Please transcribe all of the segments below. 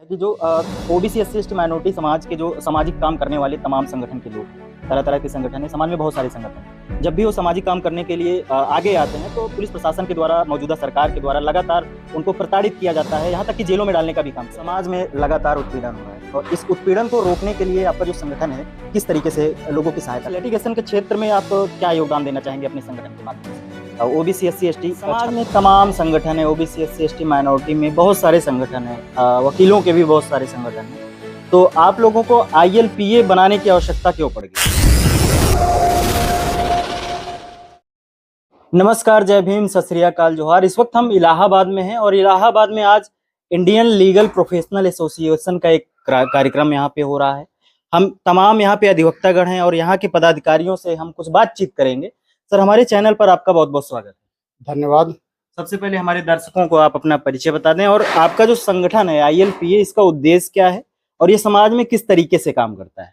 है कि जो ओबीसी एससी एसटी माइनॉरिटी समाज के जो सामाजिक काम करने वाले तमाम संगठन के लोग, तरह तरह के संगठन है, समाज में बहुत सारे संगठन हैं। जब भी वो सामाजिक काम करने के लिए आगे आते हैं तो पुलिस प्रशासन के द्वारा, मौजूदा सरकार के द्वारा लगातार उनको प्रताड़ित किया जाता है, यहाँ तक कि जेलों में डालने का भी काम। समाज में लगातार उत्पीड़न हो रहा है और इस उत्पीड़न को रोकने के लिए आपका जो संगठन है, किस तरीके से लोगों की सहायता, लिटिगेशन के क्षेत्र में आप क्या योगदान देना चाहेंगे अपने संगठन के माध्यम से? ओबीसी एससी एसटी समाज में तमाम संगठन है, ओबीसी एससी एसटी माइनॉरिटी में बहुत सारे संगठन हैं, वकीलों के भी बहुत सारे संगठन हैं। तो आप लोगों को आईएलपीए बनाने की आवश्यकता क्यों पड़ गई? नमस्कार, जय भीम, सत श्री अकाल, जोहार। इस वक्त हम इलाहाबाद में हैं और इलाहाबाद में आज इंडियन लीगल प्रोफेशनल एसोसिएशन का एक कार्यक्रम यहाँ पे हो रहा है। हम तमाम यहाँ पे अधिवक्तागण हैं और यहाँ के पदाधिकारियों से हम कुछ बातचीत करेंगे। सर, हमारे चैनल पर आपका बहुत बहुत स्वागत है। धन्यवाद। सबसे पहले हमारे दर्शकों को आप अपना परिचय बता दें और आपका जो संगठन है आईएलपीए, इसका उद्देश्य क्या है और ये समाज में किस तरीके से काम करता है?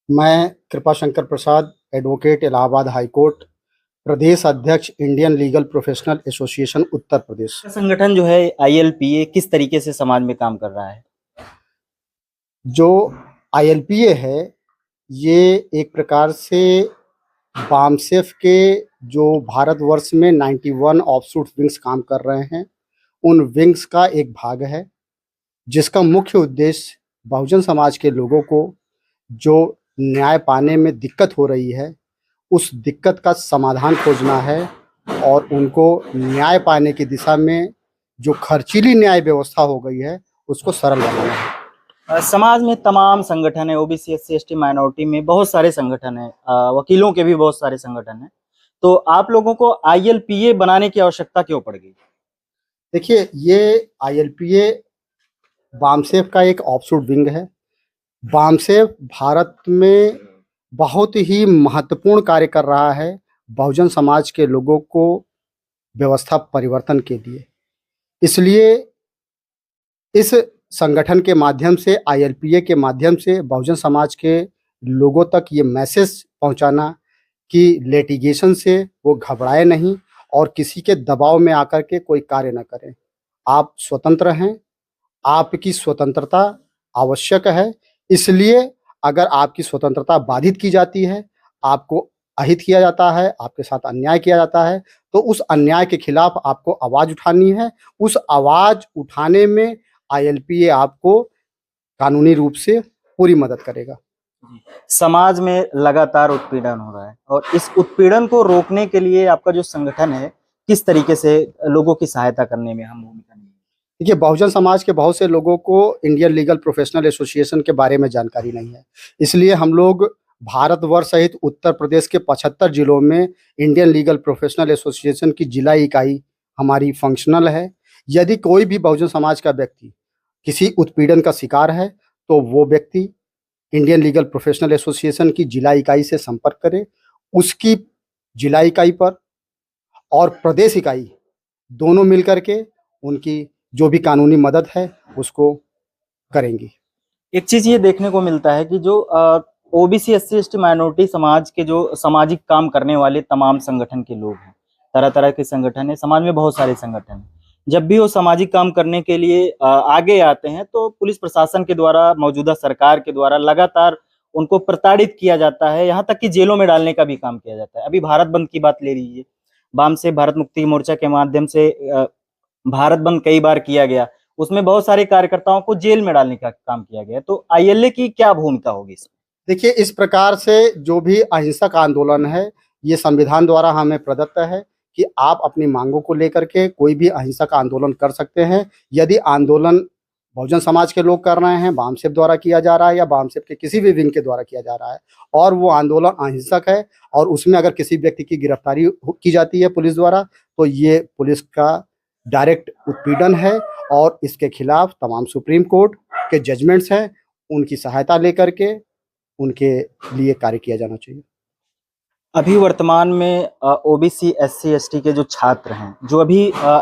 मैं कृपा Shankar Prasad, advocate, Allahabad high court, प्रदेश अध्यक्ष, Indian legal professional association, Uttar Pradesh. संगठन जो है आईएलपीए किस तरीके से समाज में काम कर रहा है? जो आईएलपीए है, ये एक प्रकार से बामसेफ के जो भारतवर्ष में 91 ऑफशूट विंग्स काम कर रहे हैं, उन विंग्स का एक भाग है, जिसका मुख्य उद्देश्य बहुजन समाज के लोगों को जो न्याय पाने में दिक्कत हो रही है, उस दिक्कत का समाधान खोजना है और उनको न्याय पाने की दिशा में जो खर्चीली न्याय व्यवस्था हो गई है, उसको सरल बनाना है। समाज में तमाम संगठन है, ओबीसी एससी एसटी माइनॉरिटी में बहुत सारे संगठन है, वकीलों के भी बहुत सारे संगठन है। तो आप लोगों को आईएलपीए बनाने की आवश्यकता क्यों पड़ गई? देखिए, ये आईएलपीए बामसेफ का एक ऑफशूट विंग है। बामसेफ भारत में बहुत ही महत्वपूर्ण कार्य कर रहा है बहुजन समाज के लोगों को व्यवस्था परिवर्तन के लिए। इसलिए इस संगठन के माध्यम से, आईएलपीए के माध्यम से बहुजन समाज के लोगों तक ये मैसेज पहुंचाना कि लिटिगेशन से वो घबराए नहीं और किसी के दबाव में आकर के कोई कार्य न करें। आप स्वतंत्र हैं, आपकी स्वतंत्रता आवश्यक है। इसलिए अगर आपकी स्वतंत्रता बाधित की जाती है, आपको अहित किया जाता है, आपके साथ अन्याय किया जाता है, तो उस अन्याय के खिलाफ आपको आवाज़ उठानी है। उस आवाज़ उठाने में आईएलपीए आपको कानूनी रूप से पूरी मदद करेगा। समाज में लगातार उत्पीड़न हो रहा है और इस उत्पीड़न को रोकने के लिए आपका जो संगठन है, किस तरीके से लोगों की सहायता करने में हम भूमिका निभाएंगे? देखिए, बहुजन समाज के बहुत से लोगों को इंडियन लीगल प्रोफेशनल एसोसिएशन के बारे में जानकारी नहीं है। इसलिए हम लोग भारतवर्ष सहित उत्तर प्रदेश के 75 जिलों में इंडियन लीगल प्रोफेशनल एसोसिएशन की जिला इकाई हमारी फंक्शनल है। यदि कोई भी बहुजन समाज का व्यक्ति किसी उत्पीड़न का शिकार है, तो वो व्यक्ति इंडियन लीगल प्रोफेशनल एसोसिएशन की जिला इकाई से संपर्क करे। उसकी जिला इकाई पर और प्रदेश इकाई दोनों मिलकर के उनकी जो भी कानूनी मदद है उसको करेंगी। एक चीज ये देखने को मिलता है कि जो ओबीसी एससी एसटी माइनॉरिटी समाज के जो सामाजिक काम करने वाले तमाम संगठन के लोग हैं, तरह तरह के संगठन है, समाज में बहुत सारे संगठन हैं। जब भी वो सामाजिक काम करने के लिए आगे आते हैं तो पुलिस प्रशासन के द्वारा, मौजूदा सरकार के द्वारा लगातार उनको प्रताड़ित किया जाता है, यहाँ तक कि जेलों में डालने का भी काम किया जाता है। अभी भारत बंद की बात ले लीजिए, वाम से भारत मुक्ति मोर्चा के माध्यम से भारत बंद कई बार किया गया, उसमें बहुत सारे कार्यकर्ताओं को जेल में डालने का काम किया गया। तो आईएलए की क्या भूमिका होगी इसमें? देखिए, इस प्रकार से जो भी अहिंसक आंदोलन है, ये संविधान द्वारा हमें प्रदत्त है कि आप अपनी मांगों को लेकर के कोई भी अहिंसक आंदोलन कर सकते हैं। यदि आंदोलन बहुजन समाज के लोग कर रहे हैं, बामसेफ द्वारा किया जा रहा है या बामसेफ के किसी भी विंग के द्वारा किया जा रहा है और वो आंदोलन अहिंसक है और उसमें अगर किसी व्यक्ति की गिरफ्तारी की जाती है पुलिस द्वारा, तो ये पुलिस का डायरेक्ट उत्पीड़न है और इसके खिलाफ तमाम सुप्रीम कोर्ट के जजमेंट्स हैं, उनकी सहायता लेकर के उनके लिए कार्य किया जाना चाहिए। अभी वर्तमान में ओबीसी एससी एसटी के जो छात्र हैं, जो अभी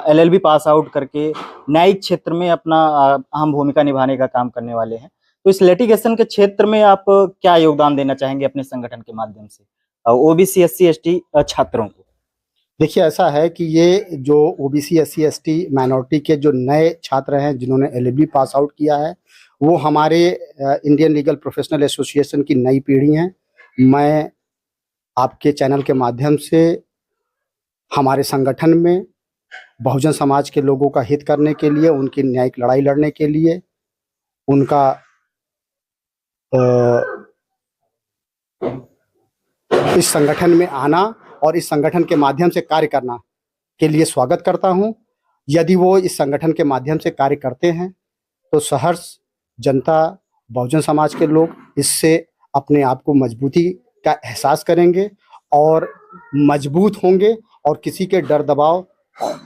एलएलबी पास आउट करके न्यायिक क्षेत्र में अपना अहम भूमिका निभाने का काम करने वाले हैं, तो इस लिटिगेशन के क्षेत्र में आप क्या योगदान देना चाहेंगे अपने संगठन के माध्यम से ओबीसी एससी एसटी छात्रों को? देखिए, ऐसा है कि ये जो ओबीसी एससी एसटी माइनॉरिटी के जो नए छात्र हैं जिन्होंने एलएलबी पास आउट किया है, वो हमारे इंडियन लीगल प्रोफेशनल एसोसिएशन की नई पीढ़ी हैं। मैं आपके चैनल के माध्यम से हमारे संगठन में बहुजन समाज के लोगों का हित करने के लिए, उनकी न्यायिक लड़ाई लड़ने के लिए, उनका इस संगठन में आना और इस संगठन के माध्यम से कार्य करना के लिए स्वागत करता हूं। यदि वो इस संगठन के माध्यम से कार्य करते हैं तो सहर्ष जनता, बहुजन समाज के लोग इससे अपने आप को मजबूती का एहसास करेंगे और मजबूत होंगे और किसी के डर दबाव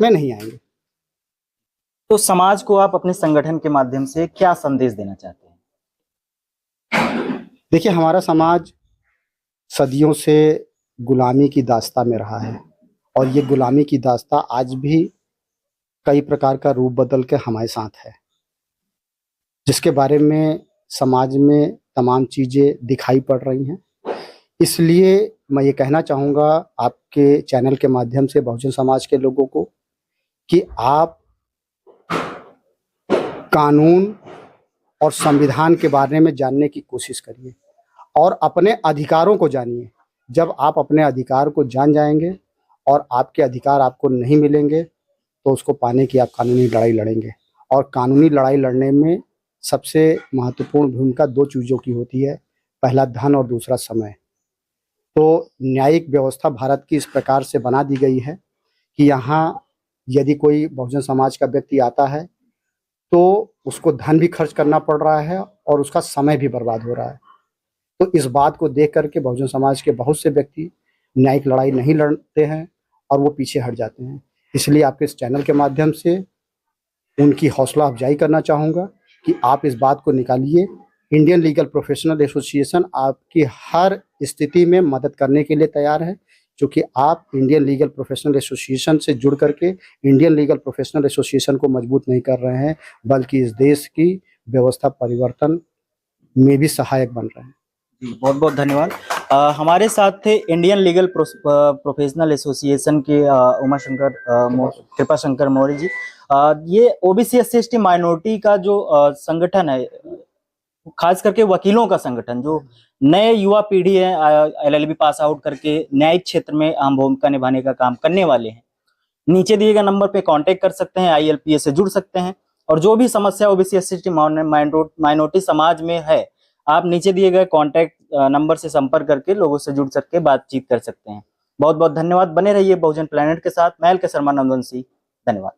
में नहीं आएंगे। तो समाज को आप अपने संगठन के माध्यम से क्या संदेश देना चाहते हैं? देखिए, हमारा समाज सदियों से गुलामी की दास्ता में रहा है और ये गुलामी की दास्ता आज भी कई प्रकार का रूप बदल के हमारे साथ है, जिसके बारे में समाज में तमाम चीज़ें दिखाई पड़ रही हैं। इसलिए मैं ये कहना चाहूँगा आपके चैनल के माध्यम से बहुजन समाज के लोगों को कि आप कानून और संविधान के बारे में जानने की कोशिश करिए और अपने अधिकारों को जानिए। जब आप अपने अधिकार को जान जाएंगे और आपके अधिकार आपको नहीं मिलेंगे तो उसको पाने की आप कानूनी लड़ाई लड़ेंगे। और कानूनी लड़ाई लड़ने में सबसे महत्वपूर्ण भूमिका दो चीज़ों की होती है, पहला धन और दूसरा समय। तो न्यायिक व्यवस्था भारत की इस प्रकार से बना दी गई है कि यहाँ यदि कोई बहुजन समाज का व्यक्ति आता है तो उसको धन भी खर्च करना पड़ रहा है और उसका समय भी बर्बाद हो रहा है। तो इस बात को देख करके बहुजन समाज के बहुत से व्यक्ति न्यायिक लड़ाई नहीं लड़ते हैं और वो पीछे हट जाते हैं। इसलिए आपके इस चैनल के माध्यम से उनकी हौसला अफजाई करना चाहूँगा कि आप इस बात को निकालिए। इंडियन लीगल प्रोफेशनल एसोसिएशन आपकी हर स्थिति में मदद करने के लिए तैयार है, क्योंकि आप इंडियन लीगल प्रोफेशनल एसोसिएशन से जुड़ करके इंडियन लीगल प्रोफेशनल एसोसिएशन को मजबूत नहीं कर रहे हैं, बल्कि इस देश की व्यवस्था परिवर्तन में भी सहायक बन रहे हैं। बहुत बहुत धन्यवाद। हमारे साथ थे इंडियन लीगल प्रोफेशनल एसोसिएशन के उमा शंकर कृपा शंकर मौर्य जी। ये ओबीसी एससी एसटी माइनॉरिटी का जो संगठन है, खास करके वकीलों का संगठन, जो नए युवा पीढ़ी है एलएलबी पास आउट करके न्यायिक क्षेत्र में अहम भूमिका निभाने का काम करने वाले हैं। नीचे दिए गए नंबर पे कांटेक्ट कर सकते हैं, ILPA से जुड़ सकते हैं और जो भी समस्या ओबीसी एससी एसटी माइनॉरिटी समाज में है, आप नीचे दिए गए कांटेक्ट नंबर से संपर्क करके लोगों से जुड़ सकते, बातचीत कर सकते हैं। बहुत बहुत धन्यवाद। बने रहिए बहुजन प्लैनेट के साथ। मैं LK शर्मा नंदवंशी, धन्यवाद।